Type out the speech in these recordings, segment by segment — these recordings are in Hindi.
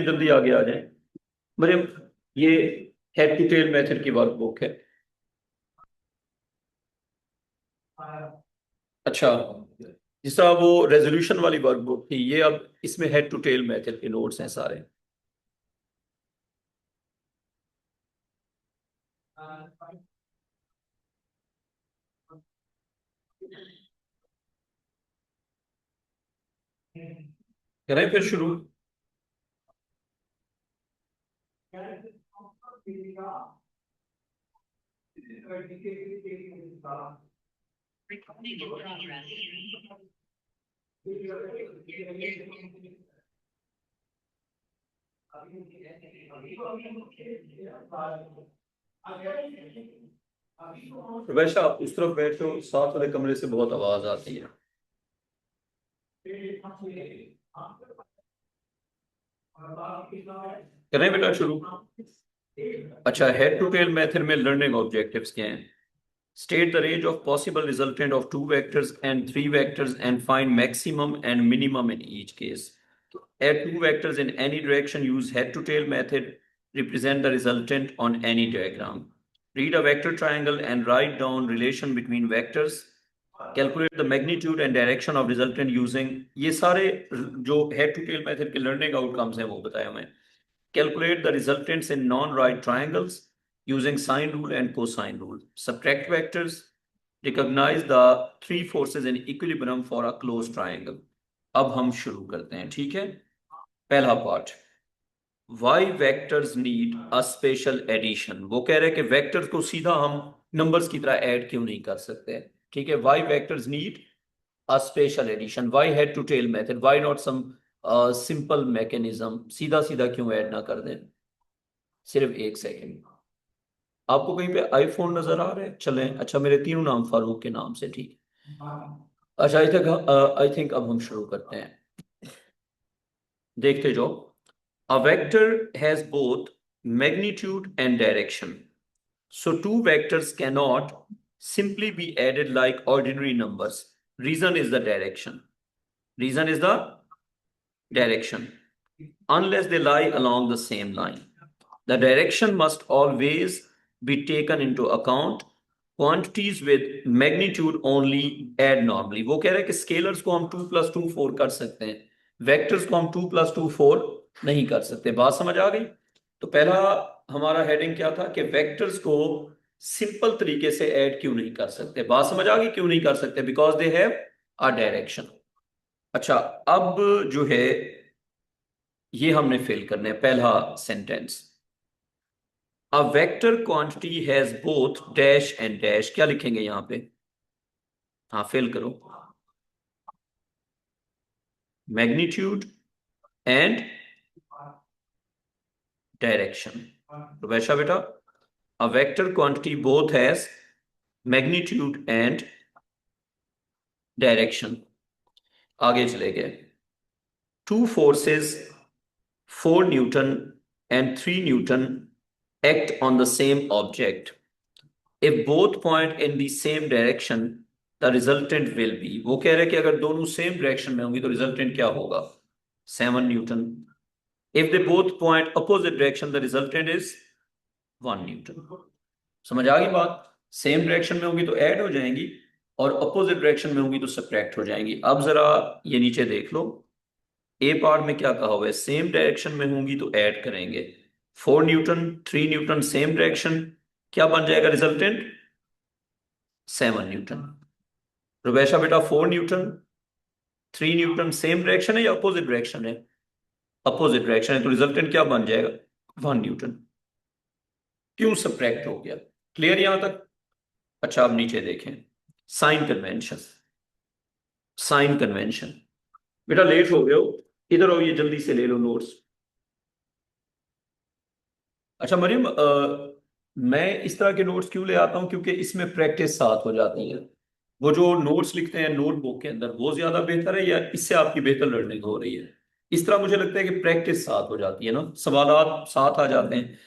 जल्दी आगे आ जाए। मरियम, ये हेड टू टेल मेथड की वर्कबुक है। अच्छा, जिस तरह वो रेजोल्यूशन वाली वर्कबुक थी, ये अब इसमें हेड टू टेल मेथड के नोट्स हैं सारे। करें फिर शुरू। वैसे आप उस तरफ बैठो, साथ वाले कमरे से बहुत आवाज आती है। करें बेटा शुरू। अच्छा, हेड टू टेल मेथड में लर्निंग ऑब्जेक्टिव्स क्या हैं? State the range of possible resultant of two vectors and three vectors and find maximum and minimum in each case. Add two vectors in any direction, use head to tail method, represent the resultant on any diagram. Read a vector triangle and write down relation between vectors. Calculate the magnitude and direction of resultant using ये सारे जो head to tail method के learning outcomes हैं वो बताया मैं। Calculate the resultants in non-right triangles using sine rule and cosine rule. Subtract vectors. Recognize the three forces in equilibrium for a closed triangle. अब हम शुरू करते हैं, ठीक है। पहला part, why vectors need a special addition. वो कह रहे हैं कि वेक्टर्स को सीधा हम नंबर्स की तरह ऐड क्यों नहीं कर सकते। ठीक है, why vectors need a special addition, why head to tail method, why not some simple mechanism, सीधा सीधा क्यों ऐड ना कर दें। सिर्फ एक सेकेंड, आपको कहीं पे आईफोन नजर आ रहा है? चलें, अच्छा मेरे तीनों नाम फारूक के नाम से, ठीक। अच्छा, आई थिंक अब हम शुरू करते हैं। देखते जाओ। A vector has both magnitude and direction. So two vectors cannot simply be added like ordinary numbers. Reason is the direction. Reason is the direction. Unless they lie along the same line. The direction must always be taken into account. Quantities with magnitude only add normally. वो कह रहे हैं कि स्केलर्स को हम 2 + 2 4 कर सकते हैं, वेक्टर्स को हम 2 + 2 4 नहीं कर सकते। बात समझ आ गई? तो पहला हमारा हेडिंग क्या था कि वेक्टर्स को सिंपल तरीके से ऐड क्यों नहीं कर सकते। बात समझ आ गई क्यों नहीं कर सकते? Because they have a direction. अच्छा, अब जो है ये हमने फिल करना है। पहला sentence, a vector quantity has both dash and dash. क्या लिखेंगे यहां पे? हाँ, फिल करो। Magnitude and direction. तो वैसा बेटा, a vector quantity both has magnitude and direction. आगे चले गए। Two forces 4 Newton and 3 Newton act on the same object. If both point in the same direction, the resultant will be। वो कह रहे हैं कि अगर दोनों सेम डायरेक्शन में होंगी तो रिजल्टेंट क्या होगा? 7 Newton। If they both point opposite direction, the resultant is 1 Newton। समझ आ गई बात? सेम डायरेक्शन में होंगी तो ऐड हो जाएंगी और अपोजिट डायरेक्शन में होंगी तो सब्ट्रैक्ट हो जाएंगी। अब जरा ये नीचे देख लो, ए पार्ट में क्या कहा हुआ है? सेम डायरेक्शन में होंगी तो ऐड करेंगे। 4 Newton 3 Newton सेम डायरेक्शन, क्या बन जाएगा रिजल्टेंट? 7 Newton। तो वैसा बेटा 4 Newton 3 Newton सेम डायरेक्शन है या अपोजिट डायरेक्शन है? अपोजिट डायरेक्शन है, तो रिजल्टेंट क्या बन जाएगा? 1 Newton। क्यों सब्ट्रैक्ट हो गया? क्लियर यहां तक? अच्छा, अब नीचे देखें। Sign convention. साइन कन्वेंशन, बेटा लेट हो गए हो, इधर हो, ये जल्दी से ले लो नोट्स। अच्छा मरियम, मैं इस तरह के नोट्स क्यों ले आता हूं? क्योंकि इसमें प्रैक्टिस साथ हो जाती है। वो जो नोट्स लिखते हैं नोटबुक के अंदर, वो ज्यादा बेहतर है या इससे आपकी बेहतर लर्निंग हो रही है? इस तरह मुझे लगता है कि प्रैक्टिस साथ हो जाती है ना, सवालात साथ आ जाते हैं।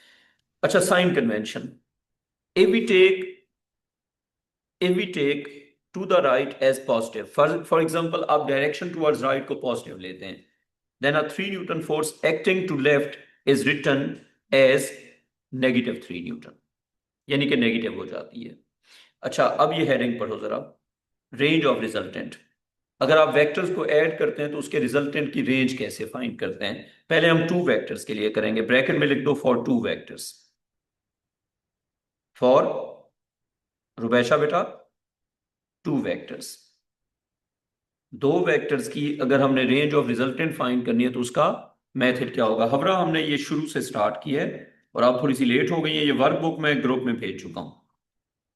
अच्छा, sign convention. if we take if we take to the right as positive, for example आप डायरेक्शन टुवर्ड्स राइट को पॉजिटिव लेते हैं, then a 3 Newton force acting to left is written as -3 Newton, यानी कि नेगेटिव हो जाती है। अच्छा, अब ये हेडिंग पढ़ो जरा, रेंज ऑफ रिजल्टेंट। अगर आप वेक्टर्स को ऐड करते हैं तो उसके रिजल्टेंट की रेंज कैसे फाइंड करते हैं? पहले हम 2 वेक्टर्स के लिए करेंगे, ब्रैकेट में लिख दो फॉर 2 वेक्टर्स, फॉर रुबैशा बेटा 2 वेक्टर्स। 2 वेक्टर्स की अगर हमने रेंज ऑफ रिजल्टेंट फाइंड करनी है तो उसका मेथड क्या होगा? हवरा हमने ये शुरू से स्टार्ट किया है और आप थोड़ी सी लेट हो गई है, ये वर्कबुक मैं ग्रुप में भेज चुका हूं।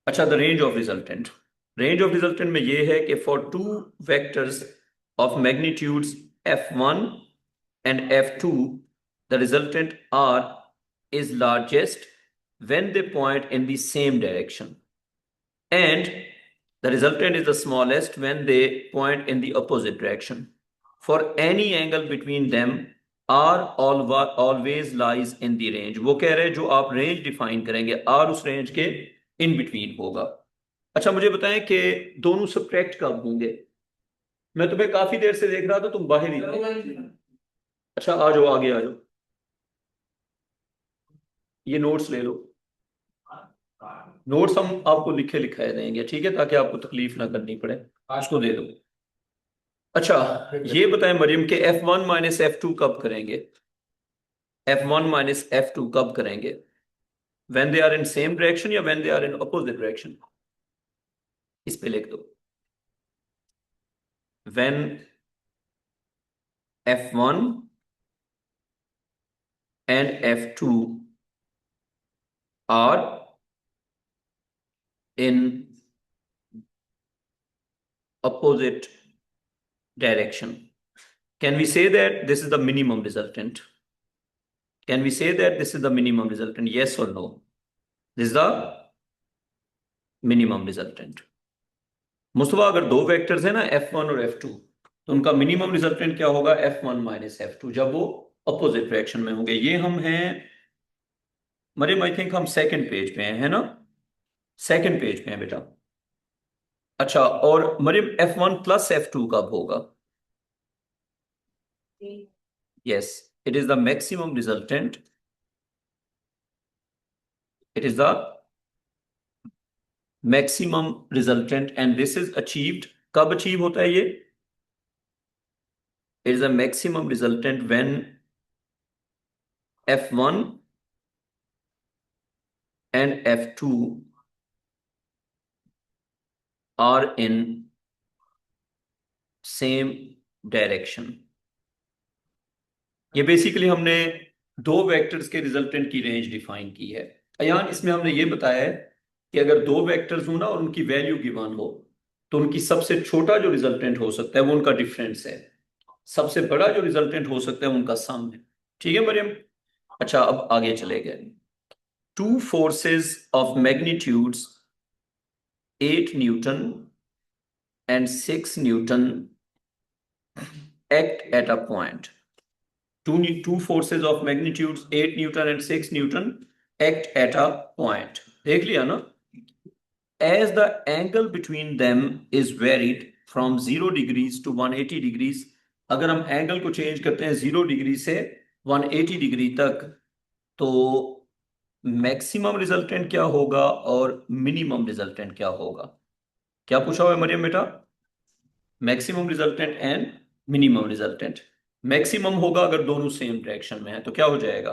अच्छा, the range of resultant, range of resultant में ये है कि for 2 vectors of magnitudes f1 and f2 the resultant r is largest when they point in the same direction, and the resultant is the smallest when they point in the opposite direction. For any angle between them, r always lies in the range. वो कह रहे हैं जो आप रेंज डिफाइन करेंगे r उस रेंज के इन बिटवीन होगा। अच्छा, मुझे बताएं कि दोनों सब्ट्रैक्ट कब होंगे? मैं तुम्हें काफी देर से देख रहा था, तुम बाहर ही थे। अच्छा, आ जाओ, आगे आ जाओ, ये नोट्स ले लो। नोट्स हम आपको लिखे लिखाए देंगे, ठीक है, ताकि आपको तकलीफ ना करनी पड़े। उसको दे दो। अच्छा, ये बताएं मरियम के f1 माइनस f2 कब करेंगे? f1 माइनस f2 कब करेंगे? When they are in same direction या when they are in opposite direction? इस पे लिख दो, when f1 and f2 are in opposite direction. Can we say that this is the minimum resultant? Can we say that this is the minimum resultant? Yes or no? This is the minimum resultant. Mustafa, अगर 2 वेक्टर्स है ना f1 और f2, तो उनका मिनिमम रिजल्टेंट क्या होगा? f1 माइनस f2, जब वो अपोजिट डायरेक्शन में होंगे। ये हम हैं मरियम, आई थिंक हम सेकंड पेज पे हैं, है ना? सेकंड पेज पे हैं बेटा। अच्छा, और मरियम f1 प्लस f2 कब होगा? Yes, it is the maximum resultant. It is the maximum resultant and this is achieved. कब अचीव होता है ये? It is a maximum resultant when f1 and f2 are in same direction. ये बेसिकली हमने 2 वेक्टर्स के रिजल्टेंट की रेंज डिफाइन की है। अयान, इसमें हमने ये बताया है कि अगर 2 वेक्टर्स हो ना और उनकी वैल्यू गिवन हो, तो उनकी सबसे छोटा जो रिजल्टेंट हो सकता है वो उनका डिफरेंस है, सबसे बड़ा जो रिजल्टेंट हो सकता है उनका सम है। ठीक है मरियम? अच्छा, अब आगे चले गए। 2 forces of magnitudes 8 Newton and 6 Newton act at a point. Two forces of magnitudes 8 Newton and 6 Newton act at a point. देख लिया ना? As the angle between them is varied from 0 degrees to 180 degrees, अगर हम एंगल को चेंज करते हैं 0 डिग्री से 180 डिग्री तक, तो मैक्सिमम रिजल्टेंट क्या होगा और मिनिमम रिजल्टेंट क्या होगा? क्या पूछा हुआ है मरियम बेटा? Maximum resultant and minimum resultant. Maximum होगा अगर दोनों सेम डायरेक्शन में है, तो क्या हो जाएगा?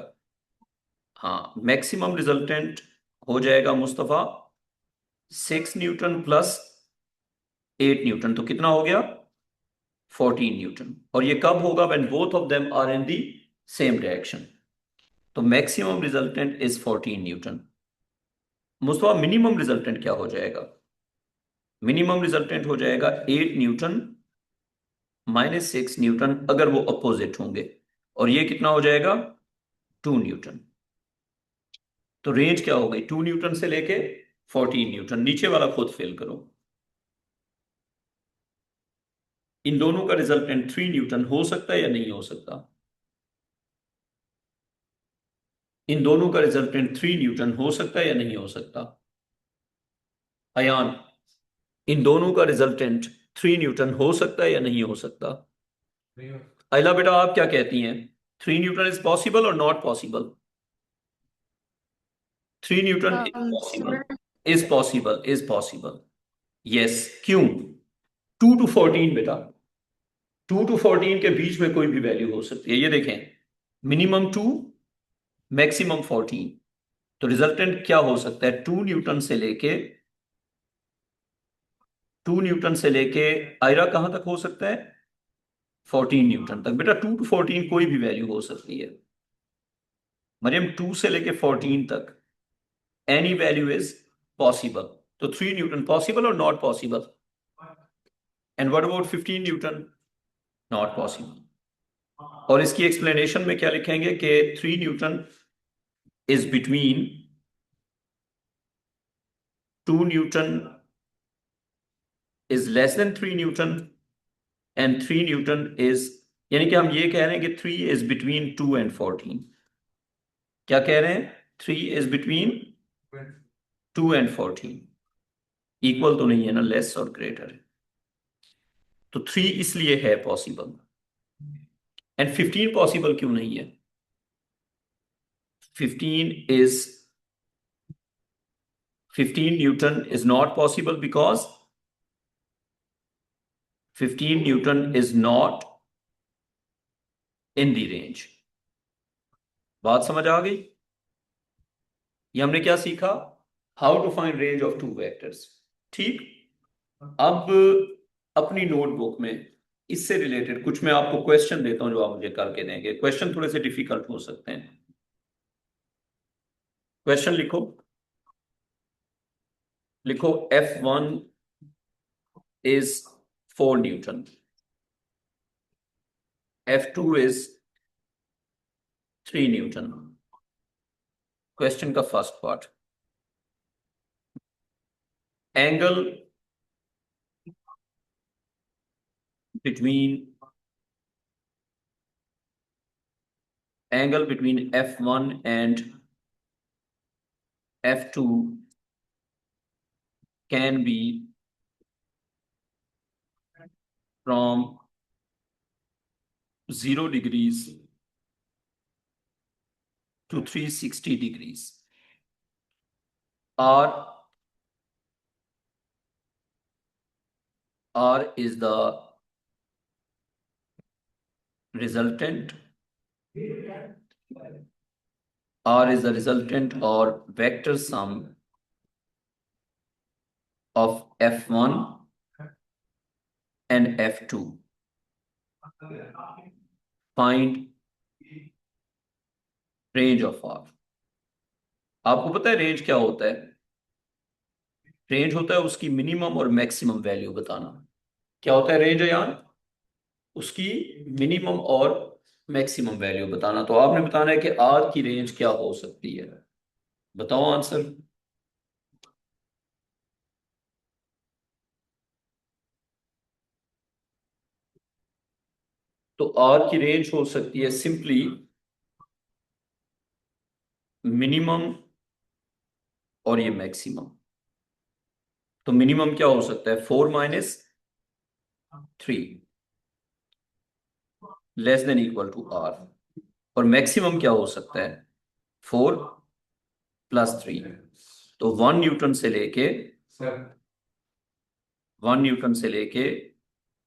हाँ, मैक्सिमम रिजल्टेंट हो जाएगा मुस्तफा 6 न्यूटन प्लस 8 न्यूटन, तो कितना हो गया? 14 न्यूटन। और ये कब होगा? When both of them are in the same direction. तो maximum resultant is 14 newton. Mustafa, minimum resultant क्या हो जाएगा? मिनिमम रिजल्टेंट हो जाएगा 8 न्यूटन माइनस 6 न्यूटन अगर वो अपोजिट होंगे, और ये कितना हो जाएगा? 2 न्यूटन। तो रेंज क्या हो गई? 2 न्यूटन से लेके 14 न्यूटन। नीचे वाला खुद फिल करो। इन दोनों का रिजल्टेंट 3 न्यूटन हो सकता है या नहीं हो सकता? इन दोनों का रिजल्टेंट 3 न्यूटन हो सकता है या नहीं हो सकता? अयान, इन दोनों का रिजल्टेंट 3 न्यूटन हो सकता है या नहीं हो सकता? अयला बेटा आप क्या कहती हैं, 3 न्यूटन इज पॉसिबल और not possible? 3 Newton is possible, Sir, is possible, is possible. Yes, क्यों? 2 to 14 बेटा, 2 to 14 के बीच में कोई भी वैल्यू हो सकती है। ये देखें, मिनिमम 2, मैक्सिमम 14। तो रिजल्टेंट क्या हो सकता है? 2 न्यूटन से लेके आयरा कहां तक हो सकता है? 14 न्यूटन तक। बेटा 2 to 14 कोई भी वैल्यू हो सकती है। मरियम 2 से लेके 14 तक एनी वैल्यू इज पॉसिबल। तो 3 न्यूटन पॉसिबल और not possible? And what about 15 Newton? Not possible. और इसकी एक्सप्लेनेशन में क्या लिखेंगे कि 3 Newton is between 2 Newton is less then 3 Newton and 3 Newton is, यानी कि हम ये कह रहे हैं कि 3 इज बिटवीन 2 and 14। क्या कह रहे हैं? 3 इज बिटवीन 2 and 14। इक्वल तो नहीं है ना, लेस और ग्रेटर है। तो 3 इसलिए है पॉसिबल। एंड 15 पॉसिबल क्यों नहीं है? 15 is 15 newton is not possible because 15 newton is not in the range. बात समझ आ गई? ये हमने क्या सीखा? How to find range of 2 vectors. ठीक। अब अपनी नोटबुक में इससे रिलेटेड कुछ मैं आपको क्वेश्चन देता हूं जो आप मुझे करके देंगे। क्वेश्चन थोड़े से डिफिकल्ट हो सकते हैं। क्वेश्चन लिखो, लिखो F1 is 4 newton, F2 is 3 newton. Question का first part, angle between F1 and F2 can be from 0 degrees to 360 degrees. R is the resultant. R is the resultant or vector sum of F1 and F2. Find range of R. आपको पता है रेंज क्या होता है? रेंज होता है उसकी मिनिमम और मैक्सिमम वैल्यू बताना। क्या होता है रेंज यार? उसकी मिनिमम और मैक्सिमम वैल्यू बताना। तो आपने बताना है कि आर की रेंज क्या हो सकती है। बताओ आंसर। तो आर की रेंज हो सकती है सिंपली मिनिमम और ये मैक्सिमम। तो मिनिमम क्या हो सकता है? 4 - 3 less than equal to R. और मैक्सिमम क्या हो सकता है? 4 + 3। तो 1 न्यूटन से लेके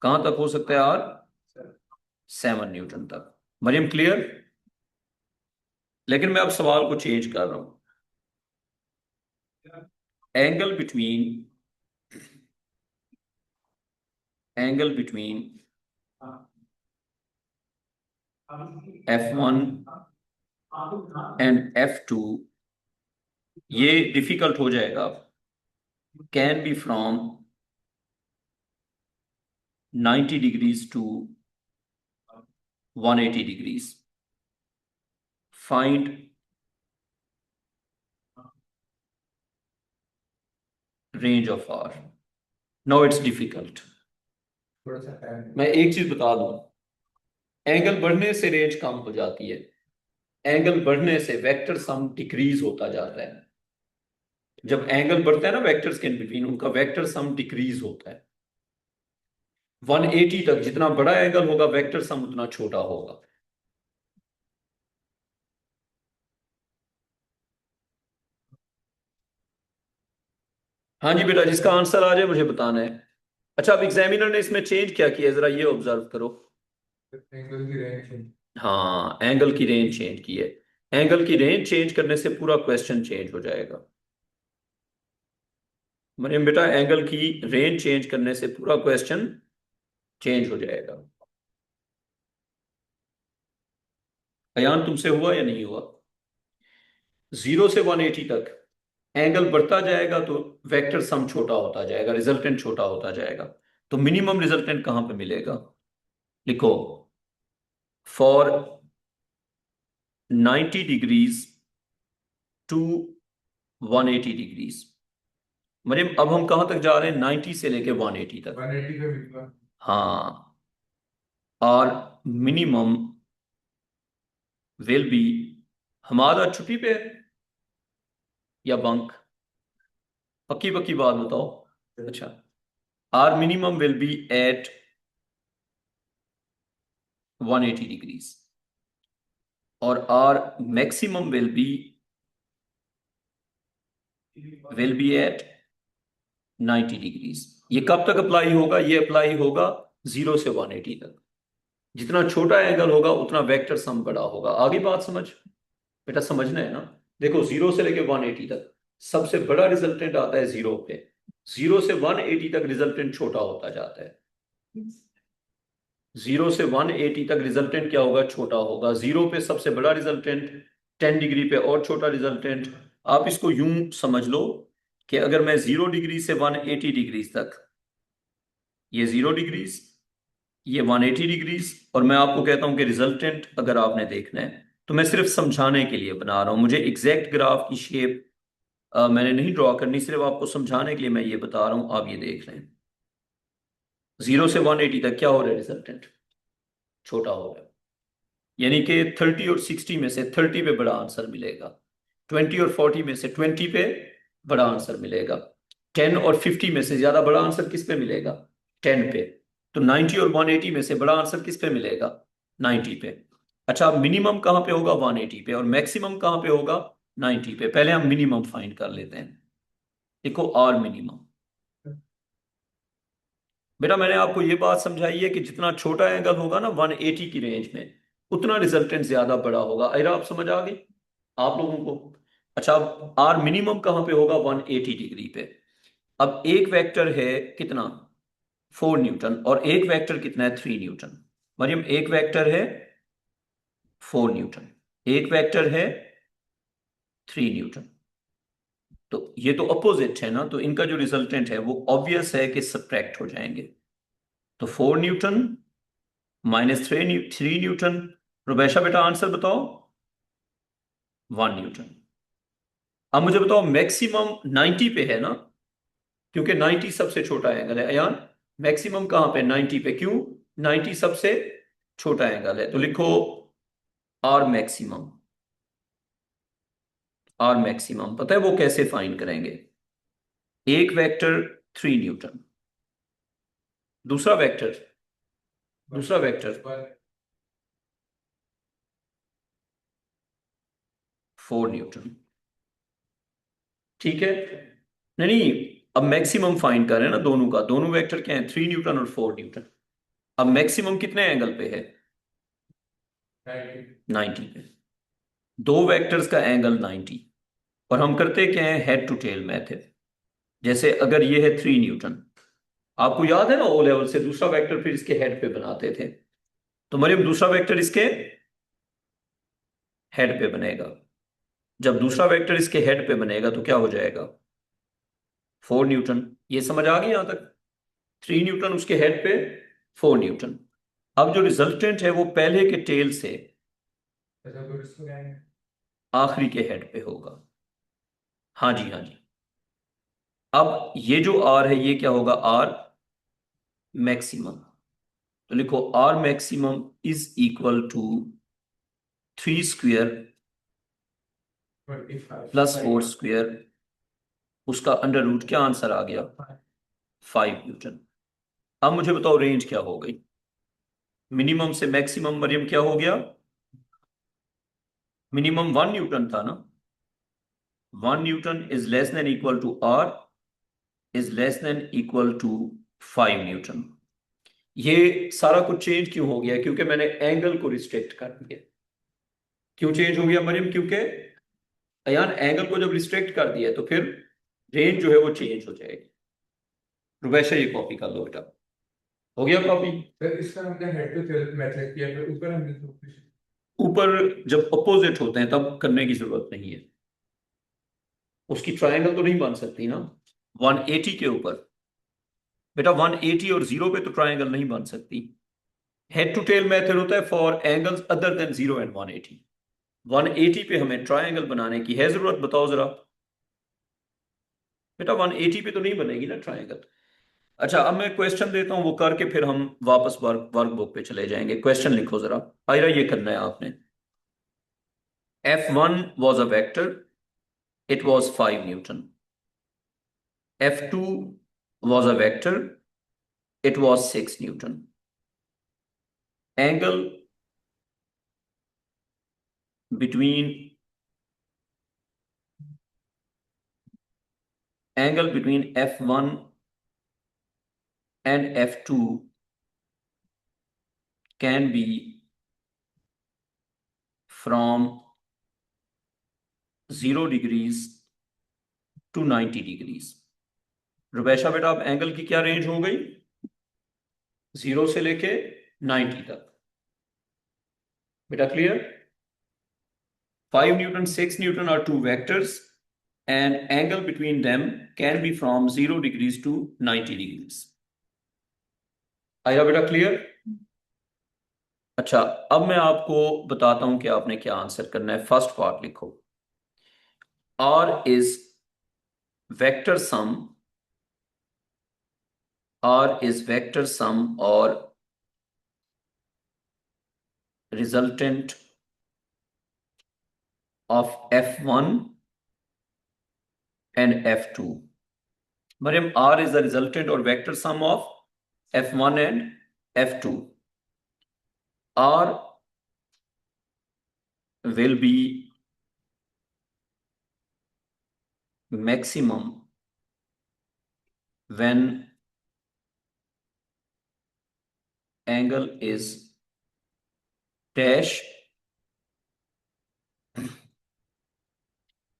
कहां तक हो सकता है आर? 7 न्यूटन तक। मरियम क्लियर? लेकिन मैं अब सवाल को चेंज कर रहा हूं। Angle between F1 and F2, ये डिफिकल्ट हो जाएगा। Can be from 90 degrees to 180 degrees. Find range of R. Now it's difficult. मैं एक चीज बता दूं, एंगल बढ़ने से रेंज कम हो जाती है। एंगल बढ़ने से वेक्टर सम डिक्रीज होता जाता है। जब एंगल बढ़ता है ना वेक्टर्स के इन बिटवीन, उनका वेक्टर सम डिक्रीज होता है। 180 तक जितना बड़ा एंगल होगा वेक्टर सम उतना छोटा होगा। हाँ जी बेटा, जिसका आंसर आ जाए मुझे बताना है। अच्छा, अब एग्जामिनर ने इसमें चेंज क्या किया है, जरा ये ऑब्जर्व करो। एंगल की रेंज। हाँ, एंगल की रेंज चेंज की है। एंगल की रेंज चेंज करने से पूरा क्वेश्चन चेंज हो जाएगा। मरियम बेटा, एंगल की रेंज चेंज करने से पूरा क्वेश्चन चेंज हो जाएगा। अयान, तुमसे हुआ या नहीं हुआ? 0 से 180 तक एंगल बढ़ता जाएगा तो वेक्टर सम छोटा होता जाएगा, रिजल्टेंट छोटा होता जाएगा। तो मिनिमम रिजल्टेंट कहां पे मिलेगा? लिखो, for 90 degrees to 180 degrees. Mariam, अब हम कहां तक जा रहे हैं? 90 से लेके 180 तक। 180 पे मिलता। हाँ, और मिनिमम विल बी, हमारा छुट्टी पे है या बंक? पक्की पक्की बात बताओ। अच्छा, R minimum will be at 180 degrees और R maximum will be at 90 degrees. ये कब तक अप्लाई होगा? ये अप्लाई होगा 0 से 180 तक। जितना छोटा एंगल होगा उतना वेक्टर सम बड़ा होगा। आगे बात समझ? बेटा समझना है ना। देखो, 0 से लेके 180 तक सबसे बड़ा रिजल्टेंट आता है 0 पे। 0 से 180 तक रिजल्टेंट छोटा होता जाता है। 0 से 180 तक रिजल्टेंट क्या होगा? छोटा होगा। 0 पे सबसे बड़ा रिजल्टेंट, 10 डिग्री पे और छोटा रिजल्टेंट। आप इसको यूं समझ लो कि अगर मैं 0 डिग्री से 180 डिग्रीज तक, ये 0 डिग्रीज, ये 180 डिग्रीज, और मैं आपको कहता हूं कि रिजल्टेंट अगर आपने देखना है तो मैं सिर्फ समझाने के लिए बना रहा हूं, मुझे एग्जैक्ट ग्राफ की शेप मैंने नहीं ड्रॉ करनी, सिर्फ आपको समझाने के लिए मैं ये बता रहा हूं। आप ये देख लें, 0 से 180 तक क्या हो रहा है? रिजल्टेंट छोटा हो रहा है। यानी कि 30 और 60 में से 30 पे बड़ा आंसर मिलेगा, 20 और 40 में से 20 पे बड़ा आंसर मिलेगा, 10 और 50 में से ज्यादा बड़ा आंसर किस पे मिलेगा? 10 पे। तो 90 और 180 में से बड़ा आंसर किस पे मिलेगा? 90 पे। अच्छा, मिनिमम कहाँ पे होगा? 180 पे। और मैक्सिमम कहाँ पे होगा? 90 पे। पहले हम मिनिमम फाइंड कर लेते हैं। देखो, आर मिनिमम। बेटा, मैंने आपको ये बात समझाई है कि जितना छोटा एंगल होगा ना 180 की रेंज में, उतना रिजल्टेंट ज्यादा बड़ा होगा। अरे, आप समझ आ गई आप लोगों को? अच्छा, अब आर मिनिमम कहां पे होगा? 180 डिग्री पे। अब एक वेक्टर है कितना? 4 न्यूटन, और एक वेक्टर कितना है? 3 न्यूटन। मरियम, एक वेक्टर है 4 न्यूटन, एक वेक्टर है 3 न्यूटन। तो ये तो अपोजिट है ना, तो इनका जो रिजल्टेंट है वो ऑब्वियस है कि सब्ट्रैक्ट हो जाएंगे। तो 4 न्यूटन माइनस 3 न्यूटन। रुबैशा बेटा, आंसर बताओ। 1 न्यूटन। अब मुझे बताओ, मैक्सिमम 90 पे है ना, क्योंकि 90 सबसे छोटा एंगल है। अयान, मैक्सिमम कहां पे? 90 पे। क्यों? 90 सबसे छोटा एंगल है। तो लिखो, आर मैक्सिमम। आर मैक्सिमम पता है वो कैसे फाइंड करेंगे? एक वेक्टर 3 न्यूटन, दूसरा वेक्टर, दूसरा वेक्टर 4 न्यूटन। ठीक है? नहीं नहीं, अब मैक्सिमम फाइंड कर रहे हैं ना दोनों का। दोनों वेक्टर क्या है? 3 न्यूटन और 4 न्यूटन। अब मैक्सिमम कितने एंगल पे है? 90 पे। दो वेक्टर्स का एंगल 90। और हम करते क्या है? Head to tail method. जैसे अगर ये है 3 न्यूटन, आपको याद है ना ओ लेवल से दूसरा वेक्टर फिर इसके हेड पे बनाते थे। तो मरियम, दूसरा वेक्टर इसके हेड पे बनेगा। जब दूसरा वेक्टर इसके हेड पे बनेगा तो क्या हो जाएगा? 4 न्यूटन। ये समझ आ गई यहां तक? 3 न्यूटन उसके हेड पे, 4 न्यूटन। अब जो रिजल्टेंट है वो पहले के टेल से आखिरी के हेड पे होगा। हाँ जी, हाँ जी। अब ये जो आर है ये क्या होगा? R maximum. तो लिखो, R maximum is equal to 3 square plus 4 square, उसका अंडर रूट। क्या आंसर आ गया? 5 न्यूटन। अब मुझे बताओ रेंज क्या हो गई? मिनिमम से मैक्सिमम मरियम क्या हो गया? मिनिमम 1 न्यूटन था ना? 1 newton is less than equal to R is less than equal to 5 newton. ये सारा कुछ चेंज क्यों हो गया? क्योंकि मैंने एंगल को रिस्ट्रिक्ट कर दिया। क्यों चेंज हो गया मरियम? क्योंकि अयान एंगल को जब रिस्ट्रिक्ट कर दिया तो फिर रेंज जो है वो चेंज हो जाएगी। रुबैशा ये कॉपी कर लो बेटा। हो गया कॉपी? सर इसका हमने हेड टू टेल मेथड किया, फिर ऊपर हमने सब कुछ। ऊपर जब अपोजिट होते हैं तब करने की जरूरत नहीं है। उसकी ट्रायंगल तो नहीं बन सकती ना 180 के ऊपर। बेटा 180 और 0 पे तो ट्रायंगल नहीं बन सकती। हेड टू टेल मेथड होता है for angles other than 0 and 180। 180 पे हमें ट्रायंगल बनाने की है जरूरत, बताओ जरा। बेटा 180 पे तो नहीं बनेगी ना ट्रायंगल। अच्छा अब मैं क्वेश्चन देता हूं, वो करके फिर हम वापस वर्कबुक पे चले जाएंगे। क्वेश्चन लिखो जरा। आयरा ये करना है आपने। F1 was a vector, it was 5 Newton. F2 was a vector, it was 6 Newton. Angle between F1 and F2 can be from 0 degrees to 90 degrees. रुबैशा बेटा अब एंगल की क्या रेंज हो गई? 0 से लेके 90 तक। बेटा clear? 5 Newton, 6 Newton are two vectors, and angle between them can be from 0 degrees to 90 degrees. आया बेटा क्लियर? अच्छा अब मैं आपको बताता हूं कि आपने क्या आंसर करना है। फर्स्ट पार्ट लिखो। R is vector sum. R is vector sum or resultant of F1 and F2. Mariam, R is the resultant or vector sum of F1 and F2. R will be maximum when angle is dash.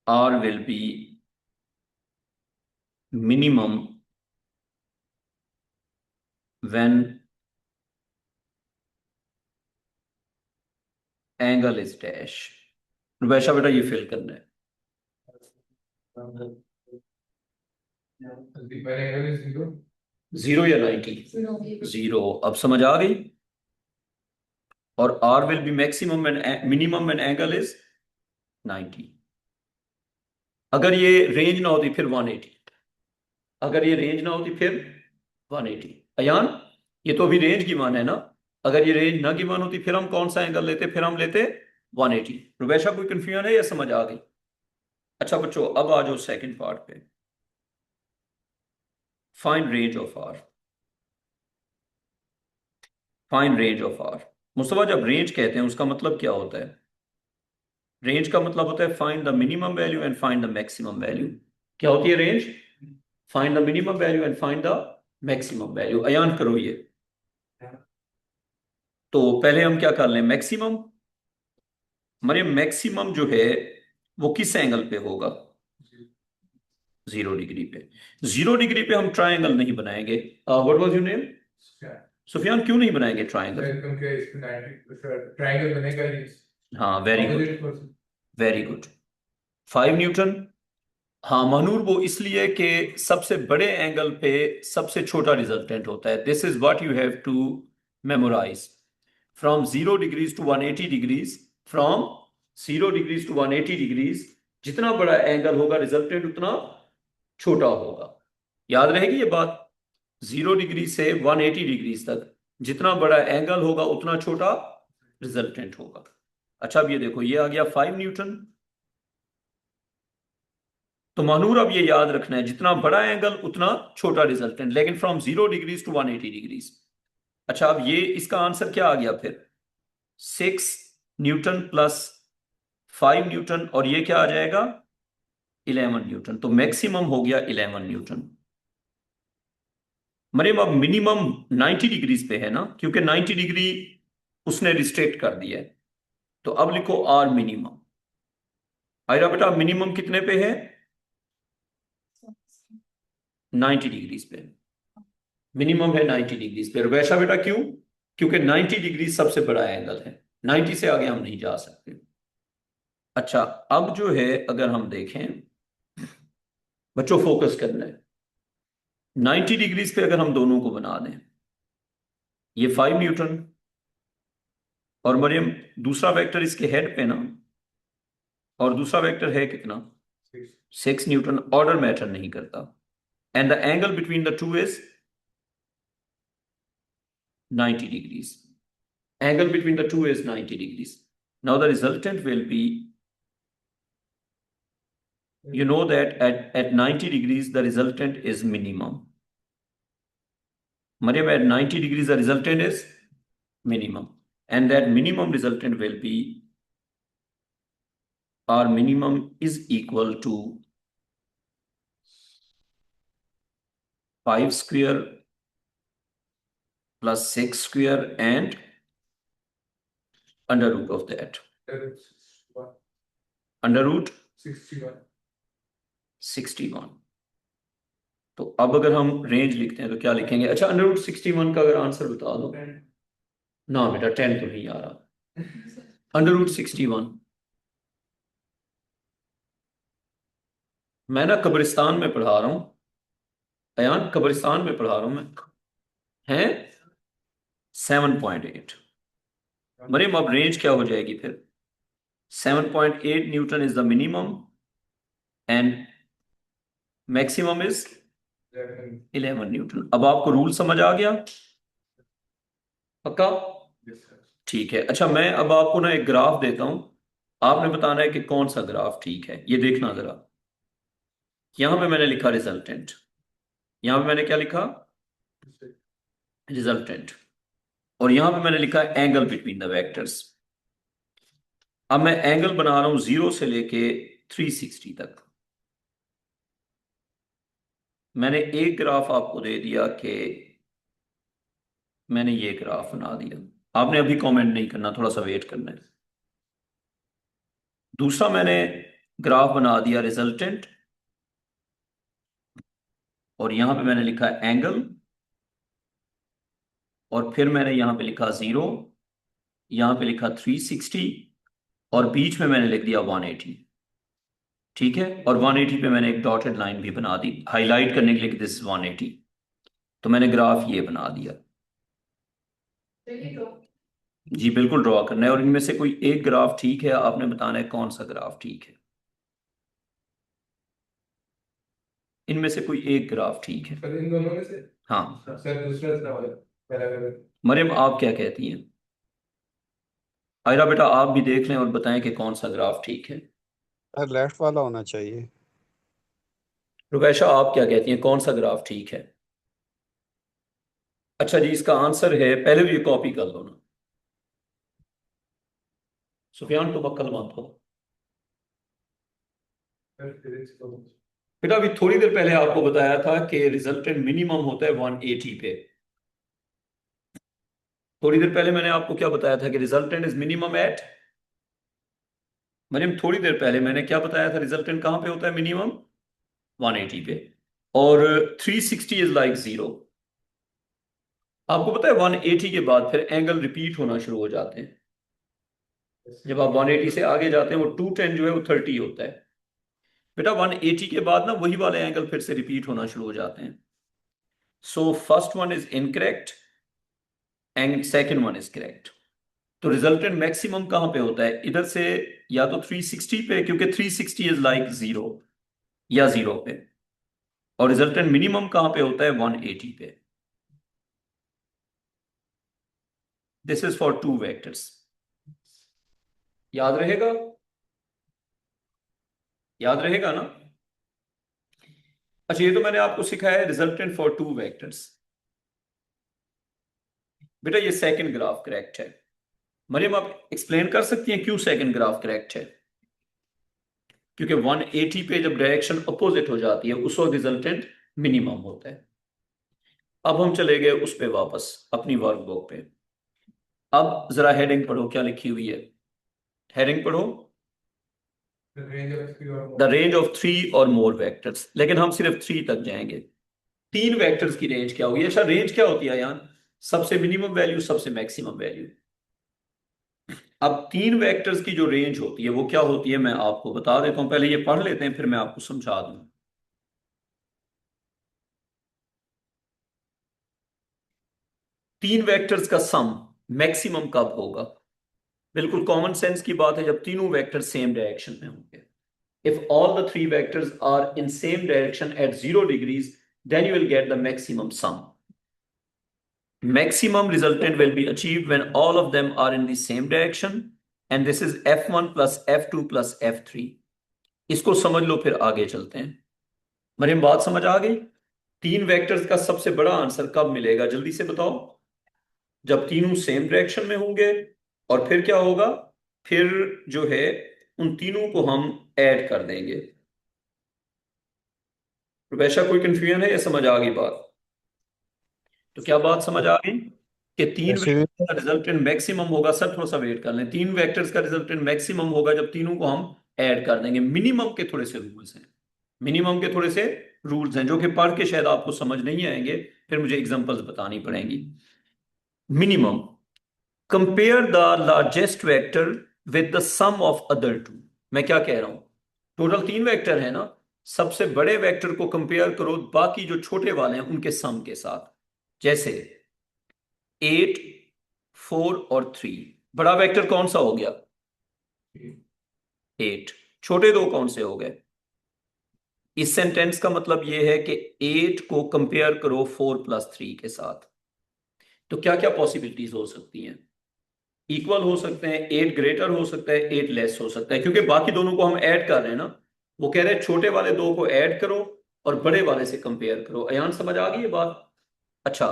R will be minimum when angle is dash. वैसा बेटा ये फिल करना है। When angle is 0, 0 या 90? 0। अब समझ आ गई? और R will be maximum and minimum when angle is 90। अगर ये रेंज ना होती फिर 180। अगर ये रेंज ना होती फिर 180। अयान ये तो अभी रेंज गिवन है ना। अगर ये रेंज ना गिवन होती फिर हम कौन सा एंगल लेते? फिर हम लेते 180। रुबैशा कोई कंफ्यूजन है या समझ आ गई? अच्छा बच्चों अब आ जाओ सेकंड पार्ट पे। Find range of R. Find range of R. Mustafa जब रेंज कहते हैं उसका मतलब क्या होता है? रेंज का मतलब होता है find the minimum value and find the maximum value. क्या होती है range? Find the minimum value and find the maximum value. Ayan करो ये। तो पहले हम क्या कर लें? मैक्सिमम। हमारे मैक्सिमम जो है वो किस एंगल पे होगा? 0 डिग्री पे। 0 डिग्री पे हम ट्रायंगल नहीं बनाएंगे। What was your name? Sufiyan क्यों नहीं बनाएंगे ट्रायंगल? क्योंकि इसमें 90 ट्रायंगल बनेगा ही। हाँ very good, Opposite person. Very good. 5 Newton. हाँ मनूर वो इसलिए कि सबसे बड़े एंगल पे सबसे छोटा रिजल्टेंट होता है। This is what you have to memorize. From 0 degrees to 180 degrees, from 0 degrees to 180 degrees, जितना बड़ा एंगल होगा रिजल्टेंट उतना छोटा होगा। याद रहेगी ये बात? 0 डिग्री से 180 डिग्रीज तक जितना बड़ा एंगल होगा उतना छोटा रिजल्टेंट होगा। अच्छा अब ये देखो, ये आ गया 5 न्यूटन। तो महानूर अब ये याद रखना है, जितना बड़ा एंगल उतना छोटा रिजल्टेंट, लेकिन फ्रॉम 0 डिग्रीज टू 180 डिग्रीज। अच्छा, अब ये इसका आंसर क्या आ गया फिर? 6 न्यूटन प्लस 5 न्यूटन, और ये क्या आ जाएगा? 11 न्यूटन। तो मैक्सिमम हो गया 11 न्यूटन। मरियम अब मिनिमम 90 डिग्रीज पे है ना, क्योंकि 90 डिग्री उसने रिस्ट्रिक्ट कर दिया है। तो अब लिखो आर मिनिमम। आयरा बेटा मिनिमम कितने पे है? 90 डिग्रीज पे। मिनिमम है 90 डिग्रीज पे। और वैसा बेटा क्यों? क्योंकि 90 डिग्री सबसे बड़ा एंगल है, 90 से आगे हम नहीं जा सकते। अच्छा, अब जो है अगर हम देखें, बच्चों फोकस करना है, 90 डिग्रीज पे अगर हम दोनों को बना दें, ये 5 न्यूटन, और मरियम दूसरा वेक्टर इसके हेड पे ना, और दूसरा वेक्टर है कितना? 6 न्यूटन। ऑर्डर मैटर नहीं करता। And the angle between the two is 90 degrees. Angle between the two is 90 degrees. Now the resultant will be, you know that at 90 degrees the resultant is minimum. Mariam, at 90 degrees the resultant is minimum. And that minimum resultant will be, our minimum is equal to 5 square plus 6 square and under root of that. Under root 61. 61। तो अब अगर हम रेंज लिखते हैं तो क्या लिखेंगे? अच्छा, अंडर रूट 61 का अगर आंसर बता दो ना बेटा, 10 तो नहीं आ रहा। अंडर रूट 61, मैं ना कब्रिस्तान में पढ़ा रहा हूं, अयान कब्रिस्तान में पढ़ा रहा हूं मैं, है 7.8। मरियम अब रेंज क्या हो जाएगी फिर? 7.8 Newton is the minimum and maximum is 11 Newton. अब आपको रूल समझ आ गया? पक्का? ठीक है। अच्छा, मैं अब आपको ना एक ग्राफ देता हूं, आपने बताना है कि कौन सा ग्राफ ठीक है। ये देखना जरा, यहां पे मैंने लिखा रिजल्टेंट, यहां पे मैंने क्या लिखा? रिजल्टेंट। और यहां पे मैंने लिखा एंगल बिटवीन द वेक्टर्स। अब मैं एंगल बना रहा हूं 0 से लेके 360 तक। मैंने एक ग्राफ आपको दे दिया कि मैंने ये ग्राफ बना दिया, आपने अभी कमेंट नहीं करना, थोड़ा सा वेट करना है। दूसरा मैंने ग्राफ बना दिया रिजल्टेंट, और यहां पे मैंने लिखा एंगल, और फिर मैंने यहां पे लिखा 0, यहां पे लिखा 360, और बीच में मैंने लिख दिया 180। ठीक है, और 180 पे मैंने एक डॉटेड लाइन भी बना दी हाईलाइट करने के लिए कि दिस इज 180। तो मैंने ग्राफ ये बना दिया। जी बिल्कुल ड्रॉ करना है, और इनमें से कोई एक ग्राफ ठीक है, आपने बताना है कौन सा ग्राफ ठीक है। इनमें से कोई एक ग्राफ ठीक है। इन दोनों में से? हाँ सर दूसरा वाला पहला वाला। मरियम, आप क्या कहती हैं? आयरा बेटा आप भी देख लें और बताएं कि कौन सा ग्राफ ठीक है। लेफ्ट वाला होना चाहिए। रुबैशा आप क्या कहती हैं, कौन सा ग्राफ ठीक है? अच्छा जी, इसका आंसर है, पहले भी ये कॉपी कर लो ना, सुफियान तो बक्कल मत हो बेटा। अभी थोड़ी देर पहले आपको बताया था कि रिजल्टेंट मिनिमम होता है 180 पे। थोड़ी देर पहले मैंने आपको क्या बताया था कि resultant is minimum at, Mariam थोड़ी देर पहले मैंने क्या बताया था? रिजल्टेंट कहां पे होता है मिनिमम? 180 पे। और 360 इज लाइक 0। आपको पता है 180 के बाद फिर एंगल रिपीट होना शुरू हो जाते हैं। जब आप 180 से आगे जाते हैं वो 210 जो है वो 30 होता है। बेटा 180 के बाद ना वही वाले एंगल फिर से रिपीट होना शुरू हो जाते हैं। So first one is incorrect and second one is correct. तो रिजल्टेंट मैक्सिमम कहां पे होता है? इधर से या तो 360 पे, क्योंकि 360 इज लाइक 0, या 0 पे। और रिजल्टेंट मिनिमम कहां पे होता है? 180 पे। This is for two vectors. याद रहेगा? याद रहेगा ना? अच्छा, ये तो मैंने आपको सिखाया है रिजल्टेंट फॉर टू वेक्टर्स। बेटा ये सेकंड ग्राफ करेक्ट है। मरियम आप एक्सप्लेन कर सकती हैं क्यों सेकंड ग्राफ करेक्ट है? क्योंकि 180 पे जब डायरेक्शन अपोजिट हो जाती है उस वक्त रिजल्टेंट मिनिमम होता है। अब हम चले गए उस पे वापस अपनी वर्कबुक पे। अब जरा हेडिंग पढ़ो क्या लिखी हुई है। हेडिंग पढ़ो, The range of three or the more. Range of 3 और more वेक्टर्स। लेकिन हम सिर्फ 3 तक जाएंगे। 3 वेक्टर्स की रेंज क्या होगी? अच्छा, रेंज क्या होती है यार? सबसे मिनिमम वैल्यू, सबसे मैक्सिमम वैल्यू। अब 3 वेक्टर्स की जो रेंज होती है वो क्या होती है मैं आपको बता देता हूं। पहले ये पढ़ लेते हैं फिर मैं आपको समझा दूं। 3 वेक्टर्स का सम मैक्सिमम कब होगा? बिल्कुल कॉमन सेंस की बात है, जब तीनों वेक्टर सेम डायरेक्शन में होंगे। If all the 3 vectors are in same direction at 0 degrees, then you will get the maximum sum. Maximum resultant will be achieved when all of them are in the same direction, and this is f1 plus f2 plus f3. इसको समझ लो फिर आगे चलते हैं। मरियम बात समझ आ गई? 3 वेक्टर्स का सबसे बड़ा आंसर कब मिलेगा जल्दी से बताओ? जब तीनों सेम डायरेक्शन में होंगे। और फिर क्या होगा? फिर जो है उन तीनों को हम ऐड कर देंगे। वैसा कोई कंफ्यूजन है या समझ आ गई बात? तो क्या बात समझ आ गई कि तीन ऐसे वेक्टर्स भी का रिजल्टेंट मैक्सिमम होगा? सर थोड़ा सा वेट कर लें। 3 वेक्टर्स का रिजल्टेंट मैक्सिमम होगा जब तीनों को हम ऐड कर देंगे। मिनिमम के थोड़े से रूल्स हैं। मिनिमम के थोड़े से रूल्स हैं जो कि पढ़ के शायद आपको समझ नहीं आएंगे, फिर मुझे एग्जांपल्स बतानी पड़ेंगी। Minimum, compare the largest vector with the sum of other two. मैं क्या कह रहा हूं? टोटल 3 वेक्टर है ना, सबसे बड़े वेक्टर को कंपेयर करो बाकी जो छोटे वाले हैं उनके सम के साथ। जैसे 8, 4 और 3। बड़ा वेक्टर कौन सा हो गया? 8। छोटे दो कौन से हो गए? इस सेंटेंस का मतलब यह है कि 8 को कंपेयर करो 4 प्लस 3 के साथ। तो क्या क्या पॉसिबिलिटीज हो सकती हैं? इक्वल हो सकते हैं, 8 ग्रेटर हो सकता है, 8 लेस हो सकता है, क्योंकि बाकी दोनों को हम ऐड कर रहे हैं ना। वो कह रहे हैं छोटे वाले दो को ऐड करो और बड़े वाले से कंपेयर करो। अयान समझ आ गई ये बात? अच्छा,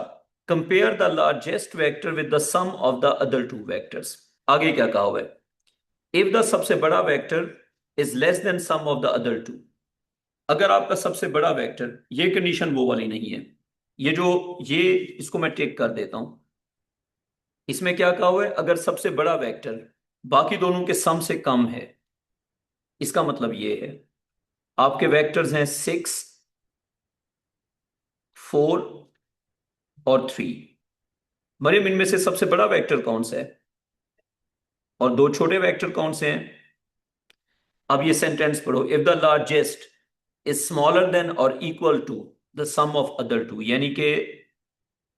compare the largest vector with the sum of the other two vectors. आगे क्या कहा हुआ है? इफ द सबसे बड़ा vector is less than sum of the other two. अगर आपका सबसे बड़ा वेक्टर, ये कंडीशन वो वाली नहीं है। ये इसको मैं टिक कर देता हूं। इसमें क्या कहा हुआ है? अगर सबसे बड़ा वेक्टर बाकी दोनों के सम से कम है, इसका मतलब ये है आपके वेक्टर्स हैं 6, 4 और 3। मरियम इनमें से सबसे बड़ा वेक्टर कौन सा है और दो छोटे वेक्टर कौन से हैं? अब ये सेंटेंस पढ़ो, if the largest is smaller than or equal to the sum of other two, यानी कि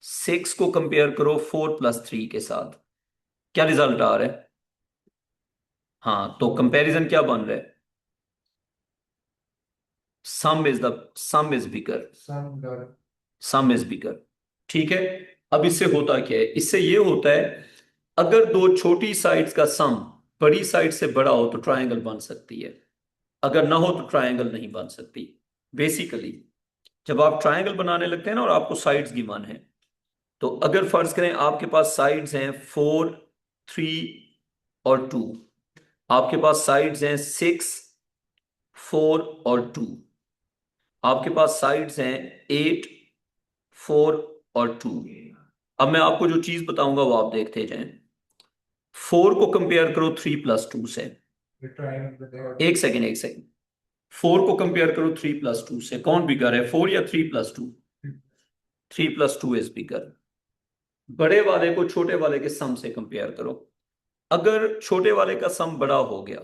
6 को कंपेयर करो 4 प्लस 3 के साथ। क्या रिजल्ट आ रहा है? हाँ, तो कंपैरिजन क्या बन रहा है? सम is bigger. Some the some is bigger. ठीक है। अब इससे होता क्या है? इससे ये होता है अगर दो छोटी साइड्स का सम बड़ी साइड से बड़ा हो तो ट्रायंगल बन सकती है, अगर ना हो तो ट्रायंगल नहीं बन सकती। बेसिकली जब आप ट्रायंगल बनाने लगते हैं ना और आपको साइड्स गिवन है, तो अगर फर्ज करें आपके पास साइड्स हैं 4, 3 और 2, आपके पास साइड्स हैं 6, 4 और 2, आपके पास साइड्स हैं 8, 4 और 2। अब मैं आपको जो चीज बताऊंगा वो आप देखते जाएं। 4 को कंपेयर करो 3 प्लस 2 से। triangle with the एक सेकेंड, एक सेकेंड। 4 को कंपेयर करो 3 प्लस 2 से। कौन बिगर है, 4 या 3 प्लस 2? 3 plus 2 is bigger. बड़े वाले को छोटे वाले के सम से कंपेयर करो। अगर छोटे वाले का सम बड़ा हो गया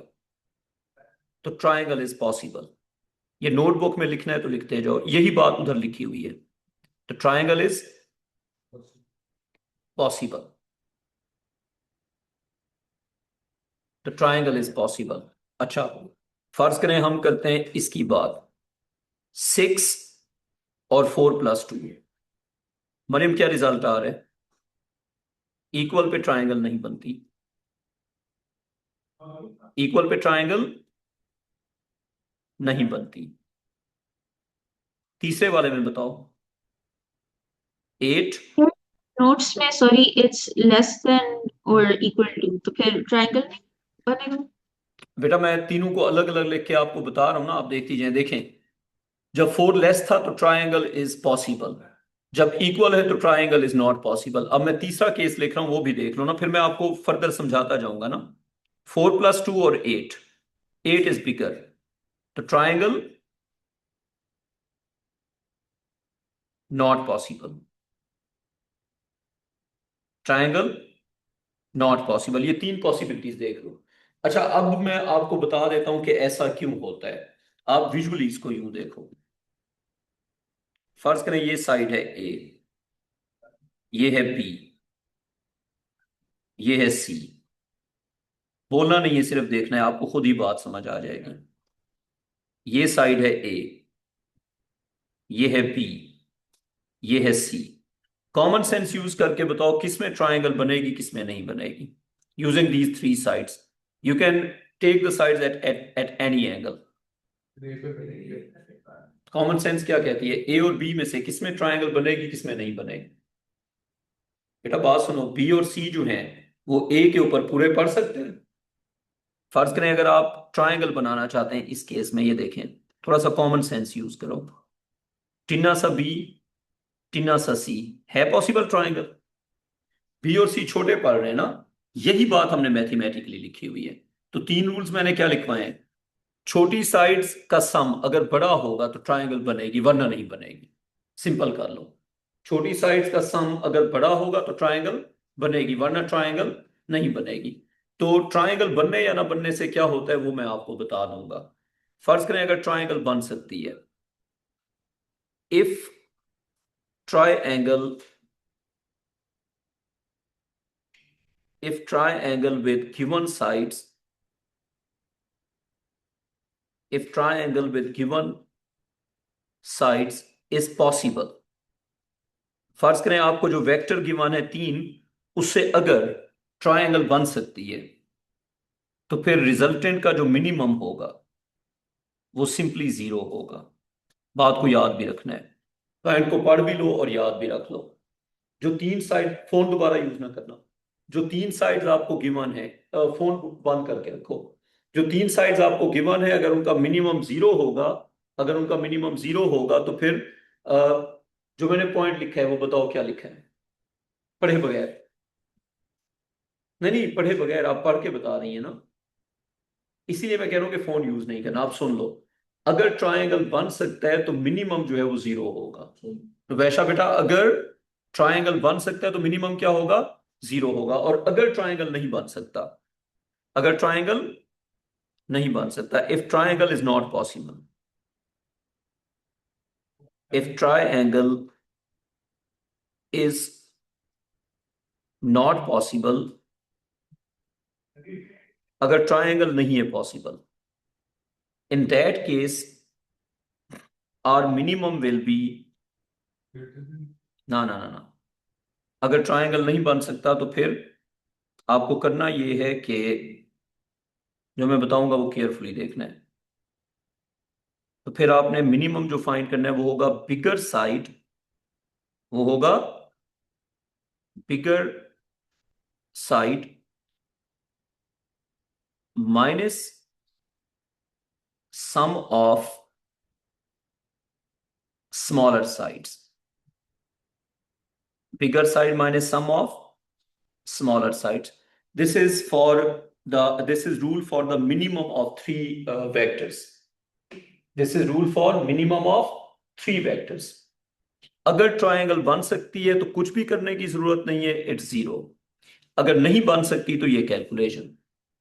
तो ट्रायंगल इज पॉसिबल। ये नोटबुक में लिखना है तो लिखते जाओ, यही बात उधर लिखी हुई है। तो ट्रायंगल इज पॉसिबल। तो ट्रायंगल इज पॉसिबल। अच्छा, फर्ज करें हम करते हैं इसकी बात, 6 और 4 प्लस 2। मरियम क्या रिजल्ट आ रहा है? इक्वल पे ट्रायंगल नहीं बनती। इक्वल पे ट्रायंगल नहीं बनती। तीसरे वाले में बताओ 8। नोट्स में sorry it's less than or equal to, तो फिर ट्रायंगल नहीं बनेगा। बेटा मैं तीनों को अलग अलग लिख के आपको बता रहा हूं ना, आप देखती जाए। देखें, जब 4 लेस था तो ट्रायंगल इज पॉसिबल, जब इक्वल है तो ट्रायंगल इज नॉट पॉसिबल। अब मैं तीसरा केस लिख रहा हूं, वो भी देख लो ना, फिर मैं आपको फर्दर समझाता जाऊंगा ना। 4 + 2 और 8, 8 इज बिगर, तो triangle not possible, triangle not possible. ये तीन पॉसिबिलिटीज देख लो। अच्छा, अब मैं आपको बता देता हूं कि ऐसा क्यों होता है। आप विजुअली इसको यूं देखो। फर्ज करें ये साइड है ए, ये है बी, ये है सी। बोलना नहीं है, सिर्फ देखना है, आपको खुद ही बात समझ आ जाएगी। ये साइड है ए, ये है बी, ये है सी। कॉमन सेंस यूज करके बताओ किस में ट्रायंगल बनेगी, किस में नहीं बनेगी। Using these 3 sides you can take the sides at any angle. Common sense क्या कहती है, ए और बी में से किस में ट्रायंगल बनेगी, किस में नहीं बनेगी। बेटा बात सुनो, बी और सी जो हैं वो ए के ऊपर पूरे पड़ सकते हैं। फर्ज करें अगर आप ट्रायंगल बनाना चाहते हैं, इस केस में ये देखें, थोड़ा सा कॉमन सेंस यूज करो। टिना सा बी, टिना सा सी, है पॉसिबल ट्रायंगल। बी और सी छोटे पड़ रहे हैं ना, यही बात हमने मैथमेटिकली लिखी हुई है। तो 3 रूल्स मैंने क्या लिखवाए हैं। छोटी साइड्स का सम अगर बड़ा होगा तो ट्रायंगल बनेगी, वरना नहीं बनेगी। सिंपल कर लो, छोटी साइड्स का सम अगर बड़ा होगा तो ट्रायंगल बनेगी, वरना ट्रायंगल नहीं बनेगी। तो ट्रायंगल बनने या ना बनने से क्या होता है वो मैं आपको बता दूंगा। फर्ज करें अगर ट्रायंगल बन सकती है, if triangle if triangle with given sides if triangle with given sides is possible। फर्ज करें आपको जो वेक्टर गिवन है 3, उससे अगर ट्रायंगल बन सकती है तो फिर रिजल्टेंट का जो मिनिमम होगा वो सिंपली 0 होगा। बात को याद भी रखना है, पॉइंट को पढ़ भी लो और याद भी रख लो। जो 3 साइड, फोन दोबारा यूज ना करना, जो 3 साइड्स आपको गिवन है, फोन बंद करके रखो। जो 3 साइड्स आपको गिवन है, अगर उनका मिनिमम 0 होगा, अगर उनका मिनिमम 0 होगा तो फिर अ, जो मैंने पॉइंट लिखा है वो बताओ क्या लिखा है, पढ़े बगैर। नहीं नहीं, पढ़े बगैर आप पढ़ के बता रही है ना, इसीलिए मैं कह रहा हूं कि फोन यूज नहीं करना। आप सुन लो, अगर ट्रायंगल बन सकता है तो मिनिमम जो है वो 0 होगा। तो वैसा बेटा, अगर ट्रायंगल बन सकता है तो मिनिमम क्या होगा, 0 होगा। और अगर ट्रायंगल नहीं बन सकता, अगर ट्रायंगल नहीं बन सकता, if triangle is not possible, if triangle is not possible, अगर ट्रायंगल नहीं है possible, in that case our minimum will be, ना ना ना ना, अगर ट्रायंगल नहीं बन सकता तो फिर आपको करना यह है कि जो मैं बताऊंगा वो केयरफुली देखना है। तो फिर आपने मिनिमम जो फाइंड करना है वो होगा बिगर साइड, वो होगा bigger side minus sum of smaller sides, bigger side minus sum of smaller sides. This is rule for the minimum of 3 vectors. This is rule for minimum of 3 vectors. अगर ट्रायंगल बन सकती है तो कुछ भी करने की जरूरत नहीं है, इट्स 0। अगर नहीं बन सकती तो ये कैलकुलेशन।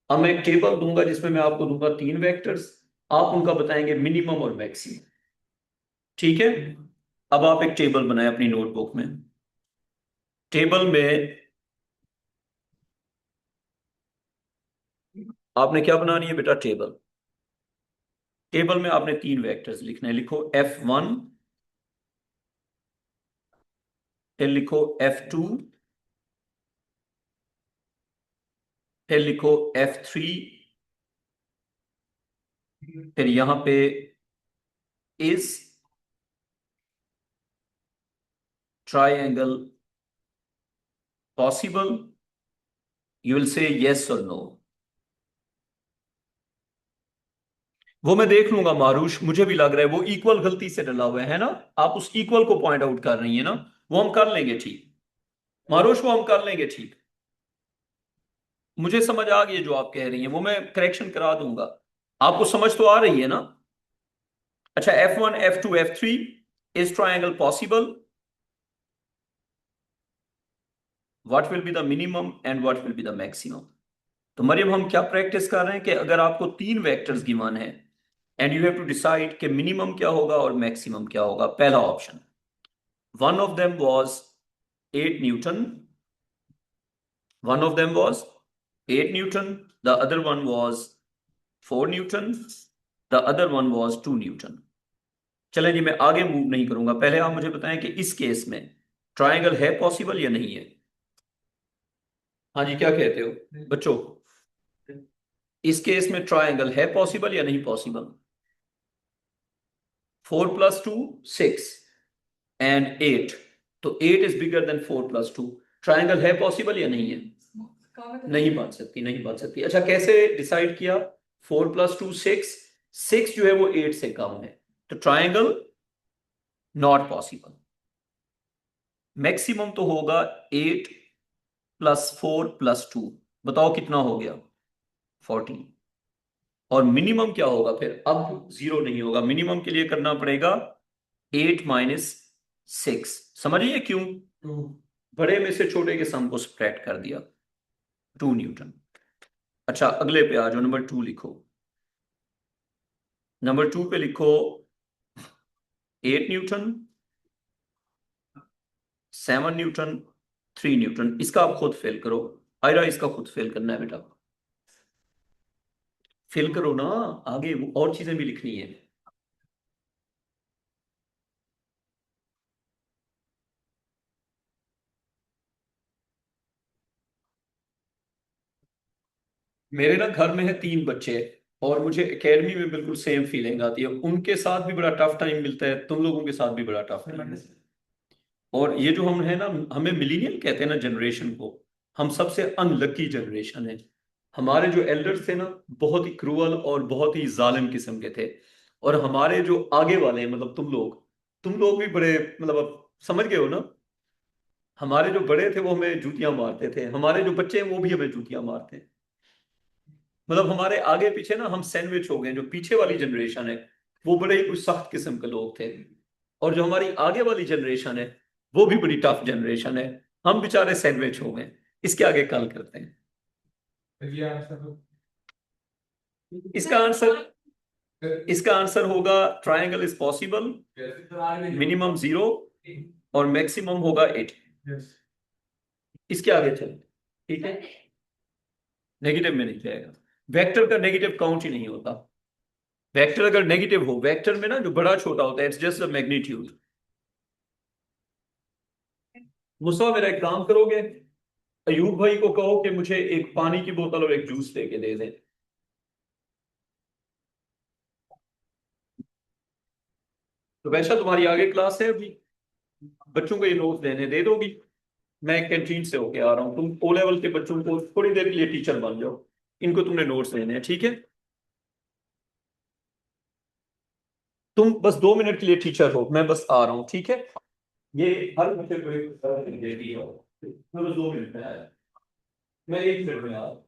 अब मैं एक टेबल दूंगा जिसमें मैं आपको दूंगा 3 वेक्टर्स, आप उनका बताएंगे मिनिमम और मैक्सिमम। ठीक है, अब आप एक टेबल बनाए अपनी नोटबुक में। टेबल में आपने क्या बनानी है बेटा, टेबल। टेबल में आपने 3 वेक्टर्स लिखने हैं। लिखो F1, फिर लिखो F2, फिर लिखो F3, फिर यहां पे is triangle possible? You will say yes or no. वो मैं देख लूंगा मारूश, मुझे भी लग रहा है वो इक्वल गलती से डला हुआ है ना, आप उस इक्वल को पॉइंट आउट कर रही है ना, वो हम कर लेंगे ठीक। मारूश वो हम कर लेंगे ठीक, मुझे समझ आ गई है जो आप कह रही हैं, वो मैं करेक्शन करा दूंगा। आपको समझ तो आ रही है ना? अच्छा, F1 F2 F3 is triangle possible? What will be the minimum and what will be the maximum? तो मरियम हम क्या प्रैक्टिस कर रहे हैं कि अगर आपको तीन वेक्टर्स गिवन है and you have to decide कि मिनिमम क्या होगा और मैक्सिमम क्या होगा। पहला option, one of them was 8 newton, one of them was 8 Newton, the other one was 4 Newton, the other one was 2 Newton. चलें जी, मैं आगे मूव नहीं करूंगा, पहले आप मुझे बताएं कि इस केस में ट्रायंगल है पॉसिबल या नहीं है। हाँ जी, क्या कहते हो बच्चों, इस केस में ट्रायंगल है पॉसिबल या नहीं पॉसिबल? 4 + 2 6 and 8, तो 8 इज बिगर देन 4 + 2, ट्रायंगल है पॉसिबल या नहीं है? नहीं बन सकती, नहीं बन सकती। अच्छा, कैसे डिसाइड किया? 4 + 2 6, 6 जो है वो 8 से कम है, तो ट्रायंगल नॉट पॉसिबल। मैक्सिमम तो होगा 8 + 4 + 2, बताओ कितना हो गया? 14। और मिनिमम क्या होगा फिर? अब 0 नहीं होगा, मिनिमम के लिए करना पड़ेगा 8 - 6। समझिए क्यों? बड़े में से छोटे के सम को सब्ट्रैक्ट कर दिया, 2 न्यूटन। अच्छा, अगले पे आ जाओ, नंबर 2 लिखो। नंबर 2 पे लिखो 8 न्यूटन, 7 न्यूटन, 3 न्यूटन। इसका आप खुद फिल करो। आयरा, इसका खुद फिल करना है बेटा, फिल करो ना, आगे और चीजें भी लिखनी है। मेरे ना घर में है 3 बच्चे, और मुझे एकेडमी में बिल्कुल सेम फीलिंग आती है, उनके साथ भी बड़ा टफ टाइम मिलता है, तुम लोगों के साथ भी बड़ा टफ टाइम है। और ये जो हम है ना, हमें मिलीनियल कहते हैं ना जनरेशन को, हम सबसे अनलकी जनरेशन है। हमारे जो एल्डर्स थे ना, बहुत ही क्रूअल और बहुत ही जालिम किस्म के थे, और हमारे जो आगे वाले हैं, मतलब तुम लोग भी बड़े, मतलब अब समझ गए हो ना, हमारे जो बड़े थे वो हमें जूतियां मारते थे, हमारे जो बच्चे हैं वो भी हमें जूतियां मारते हैं। मतलब हमारे आगे पीछे ना हम सैंडविच हो गए, जो पीछे वाली जनरेशन है वो बड़े ही कुछ सख्त किस्म के लोग थे, और जो हमारी आगे वाली जनरेशन है वो भी बड़ी टफ जनरेशन है, हम बेचारे सैंडविच हो गए। इसके आगे कल करते हैं। ये आंसर इसका आंसर इसका आंसर होगा ट्रायंगल इज पॉसिबल, मिनिमम 0 और मैक्सिमम होगा 8। इसके आगे चल, ठीक है, नेगेटिव में नहीं जाएगा, वेक्टर का नेगेटिव काउंट ही नहीं होता। वेक्टर अगर नेगेटिव हो, वेक्टर में ना जो बड़ा छोटा होता है, इट्स जस्ट द मैग्नीट्यूड। मुसा, मेरा एक काम करोगे, अयूब भाई को कहो कि मुझे एक पानी की बोतल और एक जूस लेके दे दे। तो वैसा तुम्हारी आगे क्लास है अभी, बच्चों को ये नोट्स देने दे दोगी? मैं कैंटीन से होके आ रहा हूँ, तुम ओ लेवल के बच्चों को थोड़ी देर के लिए टीचर बन जाओ, इनको तुमने नोट्स देने हैं, ठीक है? तुम बस 2 मिनट के लिए टीचर हो, मैं बस आ रहा हूँ, ठीक है? ये हर बच्चे को एक देती है, मैं बस 2 मिनट में आया, मैं 1 मिनट में आ रहा हूँ।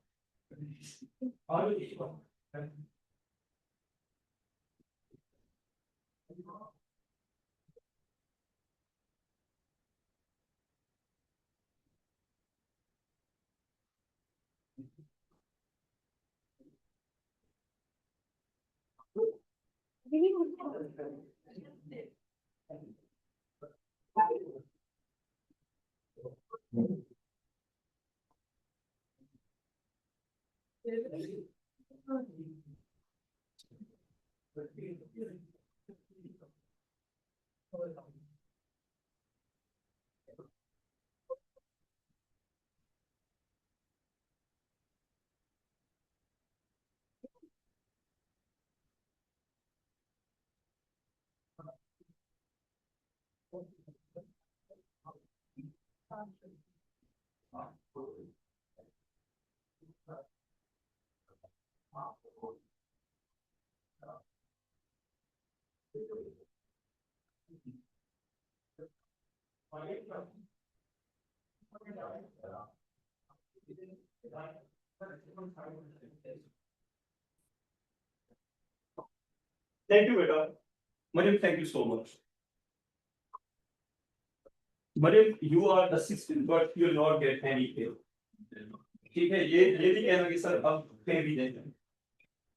थैंक यू बेटा। Mariam, thank you so much. Mariam, you are assistant but you will not get any pay. ठीक है, ये नहीं कहना कि सर अब पे भी देंगे।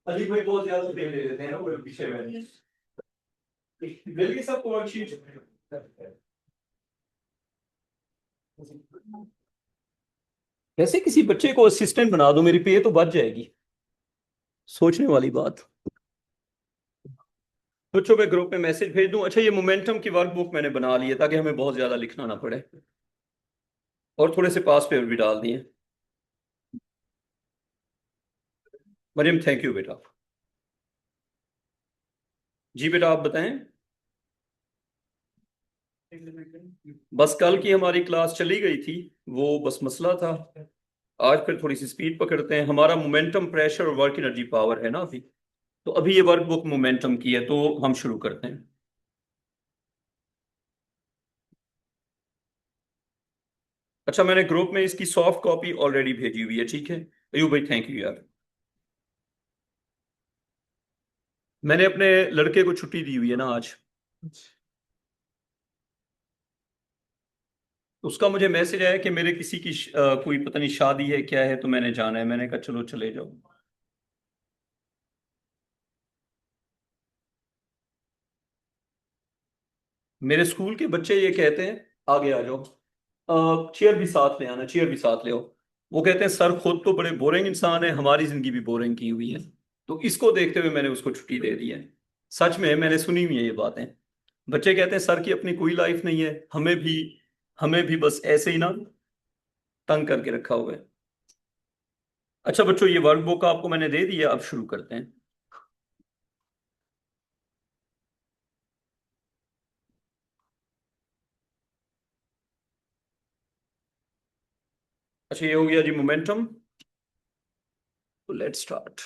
अली भाई बहुत ज्यादा पे दे देते हैं ना वो पीछे में। बिल्कुल सबको वर्कशीट। वैसे किसी बच्चे को असिस्टेंट बना दो, मेरी पे तो बच जाएगी। सोचने वाली बात। बच्चों पे ग्रुप में मैसेज भेज दूं। अच्छा, ये मोमेंटम की वर्कबुक मैंने बना ली है ताकि हमें बहुत ज्यादा लिखना ना पड़े, और थोड़े से पास पेपर भी डाल दिए। मरियम, थैंक यू बेटा। जी बेटा, आप बताएं। बस कल की हमारी क्लास चली गई थी, वो बस मसला था। आज फिर थोड़ी सी स्पीड पकड़ते हैं। हमारा मोमेंटम, प्रेशर और वर्क एनर्जी पावर है ना अभी। तो अभी ये वर्कबुक मोमेंटम की है, तो हम शुरू करते हैं। अच्छा, मैंने ग्रुप में इसकी सॉफ्ट कॉपी ऑलरेडी भेजी हुई है, ठीक है। अयूब भाई, थैंक यू यार। मैंने अपने लड़के को छुट्टी दी हुई है ना आज। उसका मुझे मैसेज आया कि मेरे किसी की कोई पता नहीं शादी है क्या है, तो मैंने जाना है। मैंने कहा चलो चले जाओ। मेरे स्कूल के बच्चे ये कहते हैं, आगे आ जाओ, चेयर भी साथ ले आना, चेयर भी साथ ले आओ। वो कहते हैं सर खुद तो बड़े बोरिंग इंसान है, हमारी जिंदगी भी बोरिंग की हुई है। तो इसको देखते हुए मैंने उसको छुट्टी दे दी है। सच में मैंने सुनी हुई है ये बातें। बच्चे कहते हैं सर की अपनी कोई लाइफ नहीं है, हमें भी बस ऐसे ही ना तंग करके रखा हुआ है। अच्छा बच्चों, ये वर्कबुक आपको मैंने दे दी है, अब शुरू करते हैं। अच्छा, ये हो गया जी मोमेंटम। तो लेट्स स्टार्ट।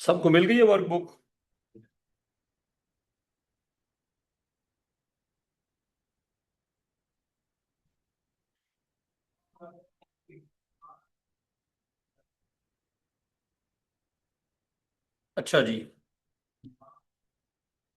सबको मिल गई है वर्कबुक? अच्छा जी,